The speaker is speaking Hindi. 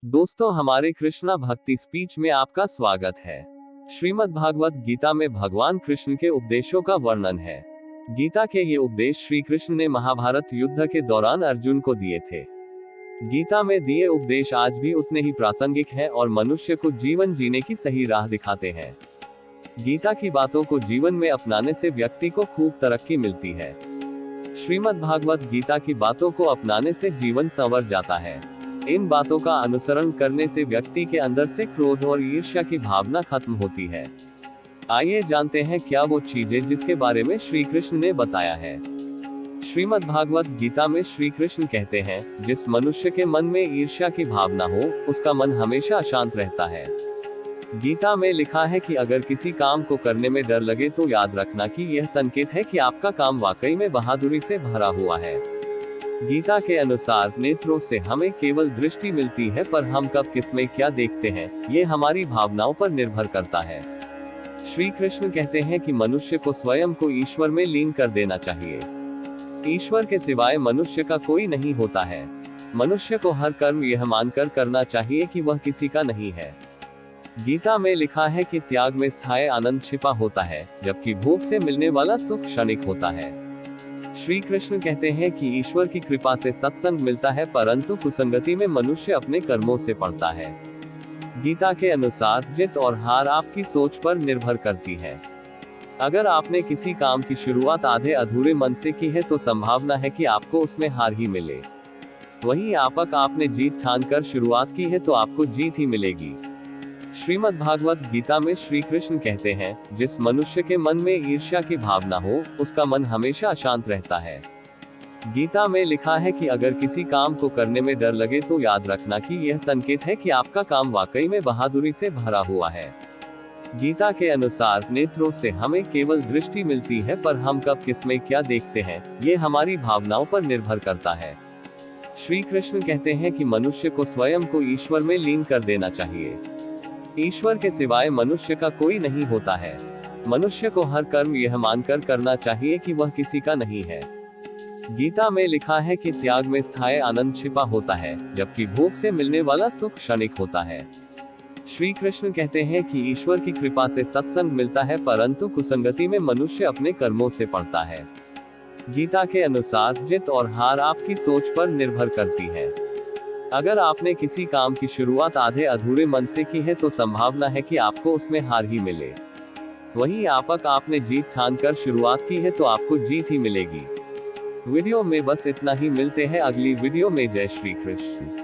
दोस्तों, हमारे कृष्णा भक्ति स्पीच में आपका स्वागत है। श्रीमद् भागवत गीता में भगवान कृष्ण के उपदेशों का वर्णन है। गीता के ये उपदेश श्री कृष्ण ने महाभारत युद्ध के दौरान अर्जुन को दिए थे। गीता में दिए उपदेश आज भी उतने ही प्रासंगिक हैं और मनुष्य को जीवन जीने की सही राह दिखाते हैं। गीता की बातों को जीवन में अपनाने से व्यक्ति को खूब तरक्की मिलती है। श्रीमद् भागवत गीता की बातों को अपनाने से जीवन संवर जाता है। इन बातों का अनुसरण करने से व्यक्ति के अंदर से क्रोध और ईर्ष्या की भावना खत्म होती है। आइए जानते हैं क्या वो चीजें जिसके बारे में श्री कृष्ण ने बताया है। श्रीमद् भागवत गीता में श्री कृष्ण कहते हैं, जिस मनुष्य के मन में ईर्ष्या की भावना हो, उसका मन हमेशा अशांत रहता है। गीता में लिखा है कि अगर किसी काम को करने में डर लगे तो याद रखना कि यह संकेत है कि आपका काम वाकई में बहादुरी से भरा हुआ है। गीता के अनुसार नेत्रों से हमें केवल दृष्टि मिलती है, पर हम कब किस में क्या देखते हैं, ये हमारी भावनाओं पर निर्भर करता है। श्री कृष्ण कहते हैं कि मनुष्य को स्वयं को ईश्वर में लीन कर देना चाहिए। ईश्वर के सिवाय मनुष्य का कोई नहीं होता है। मनुष्य को हर कर्म यह मानकर करना चाहिए कि वह किसी का नहीं है। गीता में लिखा है कि त्याग में स्थायी आनंद छिपा होता है, जबकि भोग से मिलने वाला सुख क्षणिक होता है। श्री कृष्ण कहते हैं कि ईश्वर की कृपा से सत्संग मिलता है, परंतु कुसंगति में मनुष्य अपने कर्मों से पड़ता है। गीता के अनुसार जीत और हार आपकी सोच पर निर्भर करती है। अगर आपने किसी काम की शुरुआत आधे अधूरे मन से की है तो संभावना है कि आपको उसमें हार ही मिले। वहीं आपने जीत ठानकर शुरुआत की है तो आपको जीत ही मिलेगी। श्रीमद् भागवत गीता में श्री कृष्ण कहते हैं, जिस मनुष्य के मन में ईर्ष्या की भावना हो, उसका मन हमेशा अशांत रहता है। गीता में लिखा है कि अगर किसी काम को करने में डर लगे तो याद रखना कि यह संकेत है कि आपका काम वाकई में बहादुरी से भरा हुआ है। गीता के अनुसार नेत्रों से हमें केवल दृष्टि मिलती है, पर हम कब किस में क्या देखते हैं, ये हमारी भावनाओं पर निर्भर करता है। श्री कृष्ण कहते हैं कि मनुष्य को स्वयं को ईश्वर में लीन कर देना चाहिए। ईश्वर के सिवाय मनुष्य का कोई नहीं होता है। मनुष्य को हर कर्म यह मानकर करना चाहिए कि वह किसी का नहीं है। गीता में लिखा है कि त्याग में स्थायी आनंद छिपा होता है, जबकि भोग से मिलने वाला सुख क्षणिक होता है। श्री कृष्ण कहते हैं कि ईश्वर की कृपा से सत्संग मिलता है, परंतु कुसंगति में मनुष्य अपने कर्मों से पड़ता है। गीता के अनुसार जीत और हार आपकी सोच पर निर्भर करती है। अगर आपने किसी काम की शुरुआत आधे अधूरे मन से की है तो संभावना है कि आपको उसमें हार ही मिले। वहीं आपने जीत ठानकर शुरुआत की है तो आपको जीत ही मिलेगी। वीडियो में बस इतना ही। मिलते हैं अगली वीडियो में। जय श्री कृष्ण।